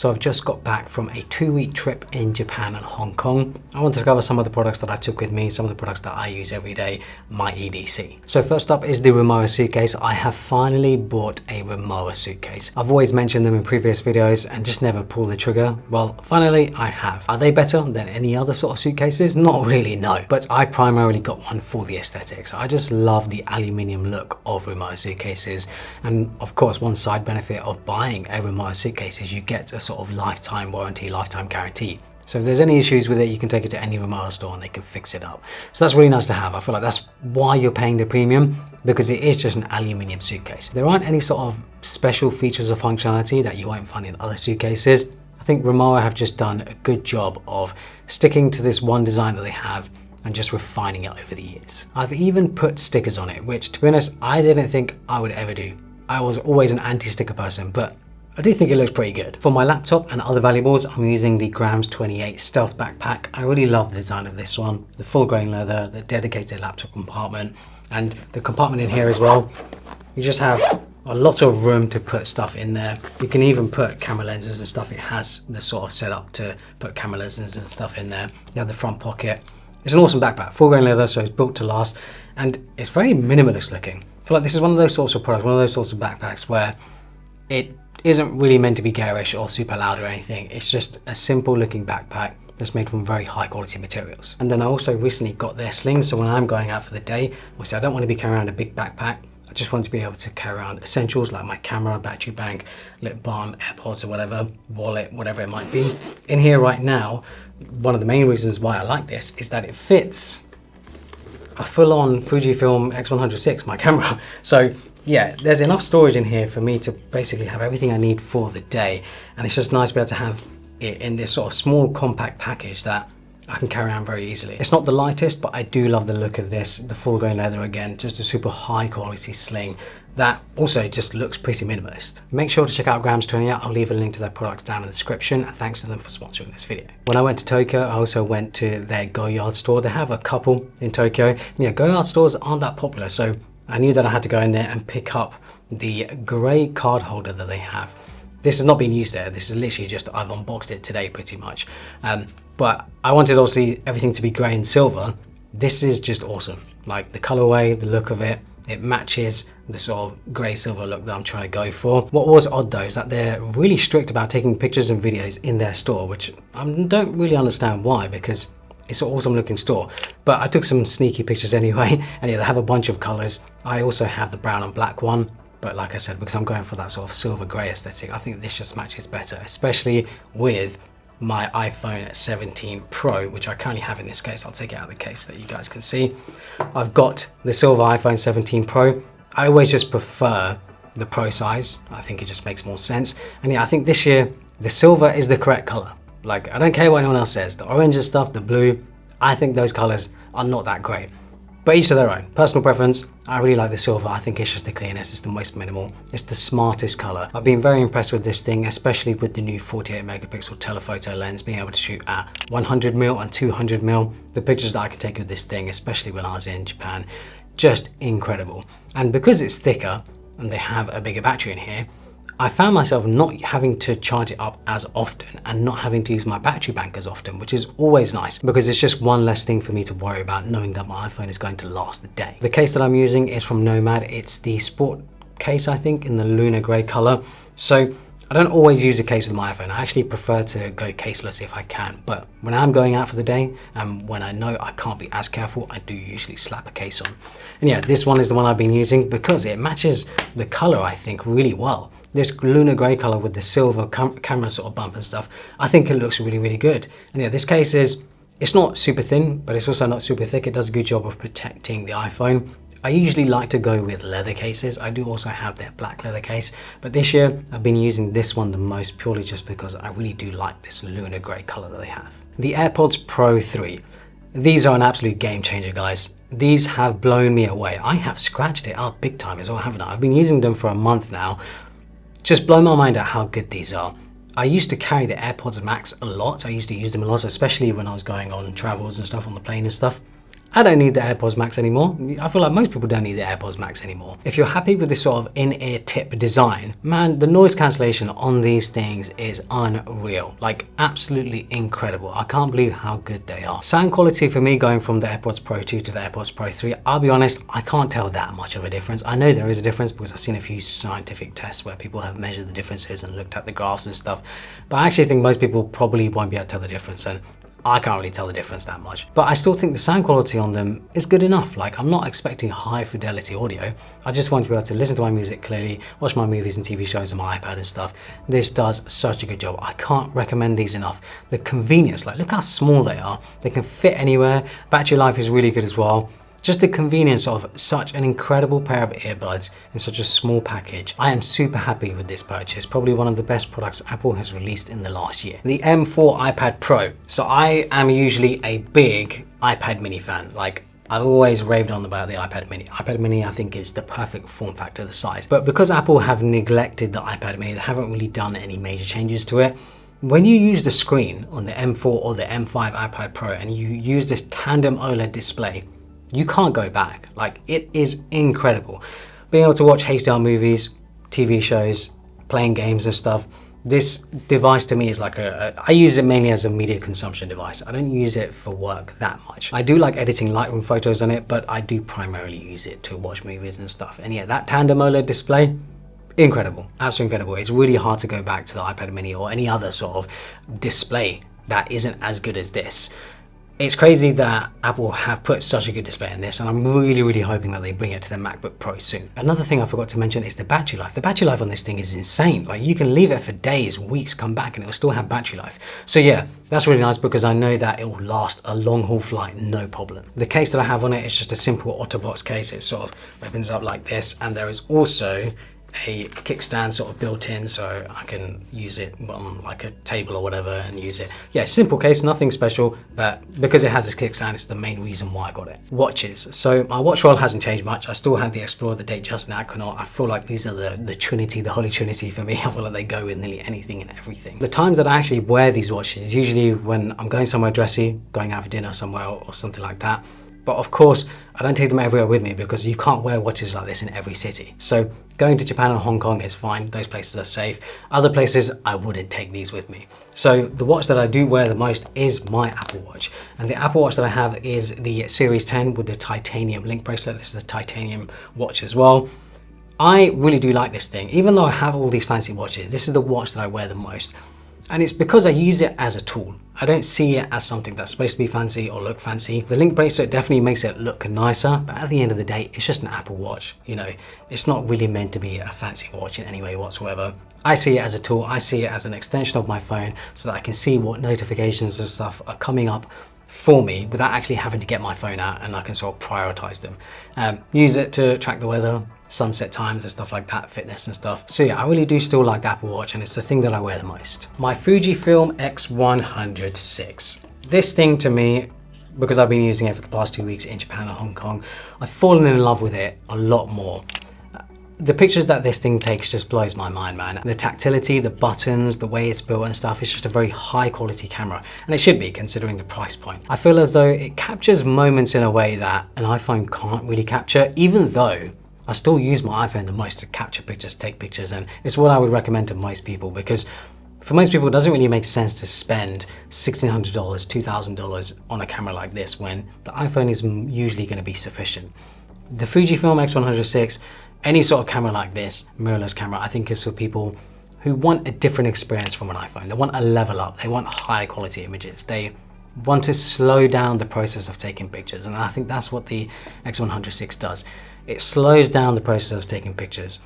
So I've just got back from a 2-week trip in Japan and Hong Kong. I wanted to cover some of the products that I took with me, some of the products that I use every day, my EDC. So first up is the Rimowa suitcase. I have finally bought a Rimowa suitcase. I've always mentioned them in previous videos and just never pulled the trigger. Well, finally I have. Are they better than any other sort of suitcases? Not really, no. But I primarily got one for the aesthetics. I just love the aluminium look of Rimowa suitcases. And of course, one side benefit of buying a Rimowa suitcase is you get a sort of lifetime warranty, lifetime guarantee. So if there's any issues with it, you can take it to any Rimowa store and they can fix it up. So that's really nice to have. I feel like that's why you're paying the premium, because it is just an aluminium suitcase. There aren't any sort of special features or functionality that you won't find in other suitcases. I think Rimowa have just done a good job of sticking to this one design that they have and just refining it over the years. I've even put stickers on it, which to be honest, I didn't think I would ever do. I was always an anti-sticker person, but I do think it looks pretty good. For my laptop and other valuables, I'm using the Grams 28 Stealth Backpack. I really love the design of this one. The full grain leather, the dedicated laptop compartment, and the compartment in here as well. You just have a lot of room to put stuff in there. You can even put camera lenses and stuff. It has the sort of setup to put camera lenses and stuff in there. You have the front pocket. It's an awesome backpack, full grain leather, so it's built to last, and it's very minimalist looking. I feel like this is one of those sorts of products, one of those sorts of backpacks where it isn't really meant to be garish or super loud or anything. It's just a simple looking backpack that's made from very high quality materials. And then I also recently got their slings, so when I'm going out for the day, obviously I don't want to be carrying around a big backpack. I just want to be able to carry around essentials like my camera, battery bank, lip balm, AirPods or whatever, wallet, whatever it might be. In here right now, one of the main reasons why I like this is that it fits a full-on Fujifilm X100VI, my camera. So yeah, there's enough storage in here for me to basically have everything I need for the day. And it's just nice to be able to have it in this sort of small compact package that I can carry around very easily. It's not the lightest, but I do love the look of this. The full grain leather again, just a super high quality sling that also just looks pretty minimalist. Make sure to check out Grams 28. I'll leave a link to their products down in the description, and thanks to them for sponsoring this video. When I went to Tokyo, I also went to their Go-Yard store. They have a couple in Tokyo. Yeah, Go-Yard stores aren't that popular, so I knew that I had to go in there and pick up the grey card holder that they have. This has not been used there. This is literally just, I've unboxed it today pretty much. But I wanted obviously everything to be grey and silver. This is just awesome. Like the colorway, the look of it, it matches the sort of grey silver look that I'm trying to go for. What was odd though is that they're really strict about taking pictures and videos in their store, which I don't really understand why, because it's an awesome looking store. But I took some sneaky pictures anyway, and yeah, they have a bunch of colors. I also have the brown and black one, but like I said, because I'm going for that sort of silver grey aesthetic, I think this just matches better, especially with my iPhone 17 Pro, which I currently have in this case. I'll take it out of the case so that you guys can see. I've got the silver iPhone 17 Pro. I always just prefer the Pro size. I think it just makes more sense. And yeah, I think this year, the silver is the correct color. Like, I don't care what anyone else says. The orange and stuff, the blue, I think those colors are not that great. But each to their own. Personal preference, I really like the silver. I think it's just the cleanest, it's the most minimal. It's the smartest color. I've been very impressed with this thing, especially with the new 48 megapixel telephoto lens, being able to shoot at 100mm and 200mm. The pictures that I could take with this thing, especially when I was in Japan, just incredible. And because it's thicker and they have a bigger battery in here, I found myself not having to charge it up as often and not having to use my battery bank as often, which is always nice because it's just one less thing for me to worry about, knowing that my iPhone is going to last the day. The case that I'm using is from Nomad. It's the sport case, I think, in the lunar grey color. So I don't always use a case with my iPhone. I actually prefer to go caseless if I can, but when I'm going out for the day and when I know I can't be as careful, I do usually slap a case on. And yeah, this one is the one I've been using because it matches the color, I think, really well. This lunar grey color with the silver camera sort of bump and stuff, I think it looks really, really good. And yeah, this case it's not super thin, but it's also not super thick. It does a good job of protecting the iPhone. I usually like to go with leather cases. I do also have their black leather case, but this year I've been using this one the most, purely just because I really do like this lunar grey color that they have. The AirPods Pro 3. These are an absolute game changer, guys. These have blown me away. I have scratched it up big time as well, haven't I? I've been using them for a month now. Just blow my mind at how good these are. I used to carry the AirPods Max a lot. I used to use them a lot, especially when I was going on travels and stuff on the plane and stuff. I don't need the AirPods Max anymore. I feel like most people don't need the AirPods Max anymore. If you're happy with this sort of in-ear tip design, man, the noise cancellation on these things is unreal. Like, absolutely incredible. I can't believe how good they are. Sound quality for me going from the AirPods Pro 2 to the AirPods Pro 3, I'll be honest, I can't tell that much of a difference. I know there is a difference because I've seen a few scientific tests where people have measured the differences and looked at the graphs and stuff. But I actually think most people probably won't be able to tell the difference, and I can't really tell the difference that much. But I still think the sound quality on them is good enough. Like, I'm not expecting high fidelity audio. I just want to be able to listen to my music clearly, watch my movies and TV shows on my iPad and stuff. This does such a good job. I can't recommend these enough. The convenience, like, look how small they are. They can fit anywhere. Battery life is really good as well. Just the convenience of such an incredible pair of earbuds in such a small package. I am super happy with this purchase. Probably one of the best products Apple has released in the last year. The M4 iPad Pro. So I am usually a big iPad mini fan. Like, I've always raved on about the iPad mini. iPad mini, I think, is the perfect form factor, the size. But because Apple have neglected the iPad mini, they haven't really done any major changes to it. When you use the screen on the M4 or the M5 iPad Pro and you use this tandem OLED display, you can't go back. Like, it is incredible. Being able to watch HDR movies, TV shows, playing games and stuff, this device to me is like I use it mainly as a media consumption device. I don't use it for work that much. I do like editing Lightroom photos on it, but I do primarily use it to watch movies and stuff. And yeah, that tandem OLED display, incredible, absolutely incredible. It's really hard to go back to the iPad mini or any other sort of display that isn't as good as this. It's crazy that Apple have put such a good display in this, and I'm really hoping that they bring it to the MacBook Pro soon. Another thing I forgot to mention is the battery life. The battery life on this thing is insane. Like, you can leave it for days, weeks, come back, and it'll still have battery life. So yeah, that's really nice because I know that it will last a long haul flight, no problem. The case that I have on it is just a simple OtterBox case. It sort of opens up like this, and there is also a kickstand sort of built in, so I can use it on like a table or whatever and use it. Yeah, simple case, nothing special, but because it has this kickstand, it's the main reason why I got it. Watches. So my watch roll hasn't changed much. I still have the Explorer, the Datejust, and the Aquanaut. I feel like these are the trinity, the holy trinity for me. I feel like they go with nearly anything and everything. The times that I actually wear these watches is usually when I'm going somewhere dressy, going out for dinner somewhere or something like that. But of course, I don't take them everywhere with me because you can't wear watches like this in every city. So going to Japan and Hong Kong is fine. Those places are safe. Other places, I wouldn't take these with me. So the watch that I do wear the most is my Apple Watch. And the Apple Watch that I have is the Series 10 with the titanium link bracelet. This is a titanium watch as well. I really do like this thing. Even though I have all these fancy watches, this is the watch that I wear the most. And it's because I use it as a tool. I don't see it as something that's supposed to be fancy or look fancy. The link bracelet definitely makes it look nicer, but at the end of the day, it's just an Apple Watch. You know, it's not really meant to be a fancy watch in any way whatsoever. I see it as a tool. I see it as an extension of my phone so that I can see what notifications and stuff are coming up for me without actually having to get my phone out, and I can sort of prioritize them. Use it to track the weather, sunset times and stuff like that, fitness and stuff. So yeah, I really do still like the Apple Watch, and it's the thing that I wear the most. My Fujifilm X100VI. This thing to me, because I've been using it for the past 2 weeks in Japan and Hong Kong, I've fallen in love with it a lot more. The pictures that this thing takes just blows my mind, man. The tactility, the buttons, the way it's built and stuff, it's just a very high quality camera. And it should be, considering the price point. I feel as though it captures moments in a way that an iPhone can't really capture, even though I still use my iPhone the most to capture pictures, take pictures, and it's what I would recommend to most people, because for most people it doesn't really make sense to spend $1,600, $2,000 on a camera like this when the iPhone is usually going to be sufficient. The Fujifilm X100VI, any sort of camera like this, mirrorless camera, I think is for people who want a different experience from an iPhone. They want a level up, they want high quality images, they want to slow down the process of taking pictures, and I think that's what the X100VI does. It slows down the process of taking pictures.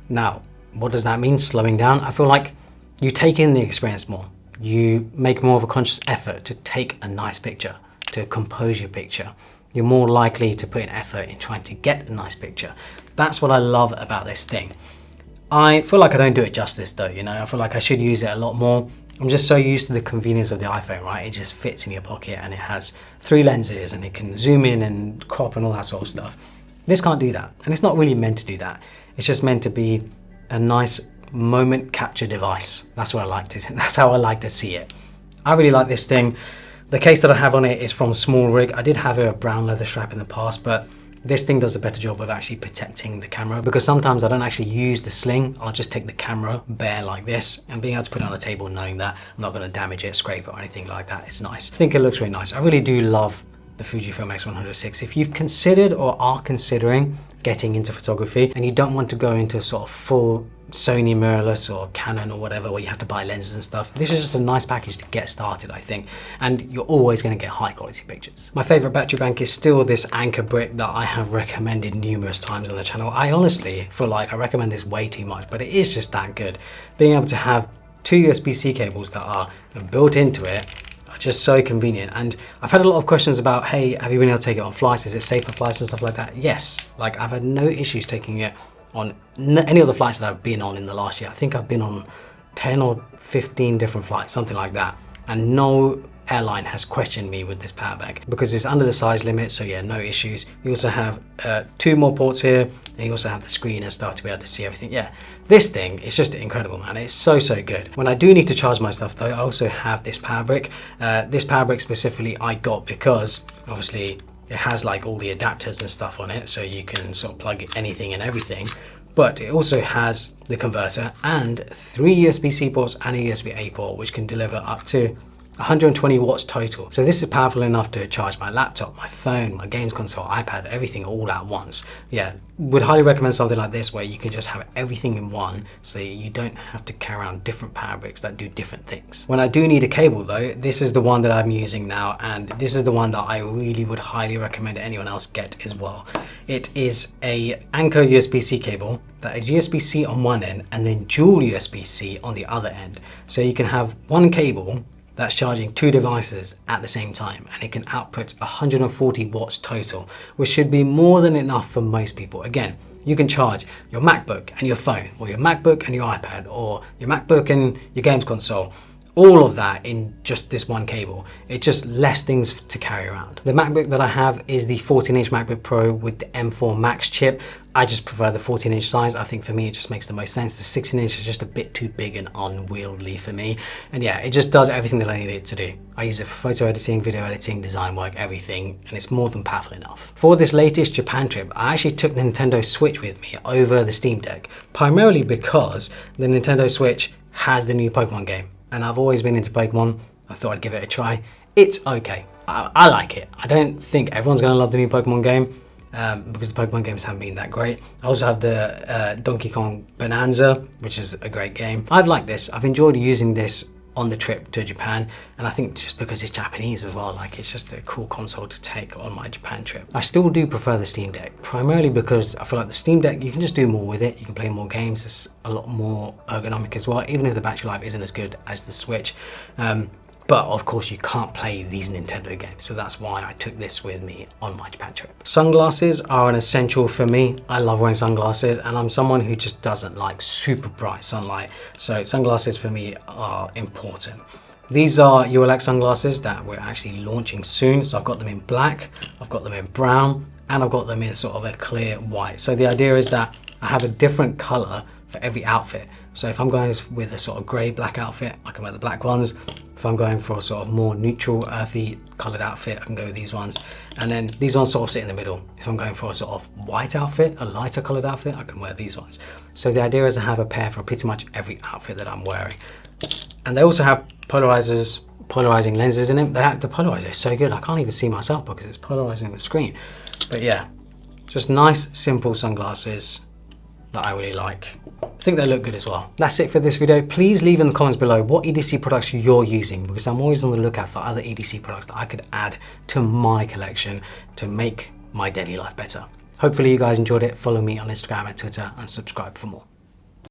Now, what does that mean, slowing down? I feel like you take in the experience more. You make more of a conscious effort to take a nice picture, to compose your picture. You're more likely to put an effort in trying to get a nice picture. That's what I love about this thing. I feel like I don't do it justice though, you know? I feel like I should use it a lot more. I'm just so used to the convenience of the iPhone, right? It just fits in your pocket and it has 3 lenses and it can zoom in and crop and all that sort of stuff. This can't do that, and it's not really meant to do that. It's just meant to be a nice moment capture device. That's what I like to. That's how I like to see it. I really like this thing. The case that I have on it is from Small Rig. I did have a brown leather strap in the past, but this thing does a better job of actually protecting the camera, because sometimes I don't actually use the sling. I'll just take the camera bare like this, and being able to put it on the table knowing that I'm not going to damage it, scrape it or anything like that is nice. I think it looks really nice. I really do love the Fujifilm X100VI. If you've considered or are considering getting into photography and you don't want to go into sort of full Sony mirrorless or Canon or whatever where you have to buy lenses and stuff, this is just a nice package to get started, I think, and you're always going to get high quality pictures. My favorite battery bank is still this Anker brick that I have recommended numerous times on the channel. I honestly feel like I recommend this way too much, but it is just that good. Being able to have two USB-C cables that are built into it are just so convenient. And I've had a lot of questions about, hey, have you been able to take it on flights? Is it safe for flights and stuff like that? Yes, like I've had no issues taking it on any of the flights that I've been on in the last year. I think I've been on 10 or 15 different flights, something like that. And no airline has questioned me with this power bank because it's under the size limit, so yeah, no issues. You also have 2 more ports here, and you also have the screen and stuff to be able to see everything. Yeah, this thing is just incredible, man. It's so good. When I do need to charge my stuff though, I also have this power brick. This power brick specifically I got because obviously it has like all the adapters and stuff on it, so you can sort of plug anything and everything. But it also has the converter and 3 USB-C ports and a USB-A port, which can deliver up to 120 watts total. So this is powerful enough to charge my laptop, my phone, my games console, iPad, everything all at once. Yeah, would highly recommend something like this where you can just have everything in one, so you don't have to carry around different power bricks that do different things. When I do need a cable though, this is the one that I'm using now, and this is the one that I really would highly recommend anyone else get as well. It is a Anker USB-C cable that is USB-C on one end and then dual USB-C on the other end. So you can have one cable that's charging 2 devices at the same time, and it can output 140 watts total, which should be more than enough for most people. Again, you can charge your MacBook and your phone, or your MacBook and your iPad, or your MacBook and your games console, all of that in just this one cable. It's just less things to carry around. The MacBook that I have is the 14-inch MacBook Pro with the M4 Max chip. I just prefer the 14-inch size. I think for me it just makes the most sense. The 16-inch is just a bit too big and unwieldy for me. And yeah, it just does everything that I need it to do. I use it for photo editing, video editing, design work, everything, and it's more than powerful enough. For this latest Japan trip, I actually took the Nintendo Switch with me over the Steam Deck, primarily because the Nintendo Switch has the new Pokemon game. And I've always been into Pokemon. I thought I'd give it a try. It's okay. I like it. I don't think everyone's going to love the new Pokemon game because the Pokemon games haven't been that great. I also have the Donkey Kong Bonanza, which is a great game. I've liked this. I've enjoyed using this on the trip to Japan, and I think just because it's Japanese as well, like it's just a cool console to take on my Japan trip. I still do prefer the Steam Deck, primarily because I feel like the Steam Deck, you can just do more with it, you can play more games, it's a lot more ergonomic as well, even if the battery life isn't as good as the Switch. But of course you can't play these Nintendo games, so that's why I took this with me on my Japan trip. Sunglasses are an essential for me. I love wearing sunglasses, and I'm someone who just doesn't like super bright sunlight, so sunglasses for me are important. These are ULX sunglasses that we're actually launching soon, so I've got them in black, I've got them in brown, and I've got them in sort of a clear white. So the idea is that I have a different color for every outfit. So if I'm going with a sort of grey black outfit, I can wear the black ones. If I'm going for a sort of more neutral, earthy coloured outfit, I can go with these ones. And then these ones sort of sit in the middle. If I'm going for a sort of white outfit, a lighter coloured outfit, I can wear these ones. So the idea is to have a pair for pretty much every outfit that I'm wearing. And they also have polarizing lenses in them. The polarizer is so good, I can't even see myself because it's polarizing the screen. But yeah, just nice, simple sunglasses that I really like. I think they look good as well. That's it for this video. Please leave in the comments below what EDC products you're using, because I'm always on the lookout for other EDC products that I could add to my collection to make my daily life better. Hopefully you guys enjoyed it. Follow me on Instagram and Twitter and subscribe for more.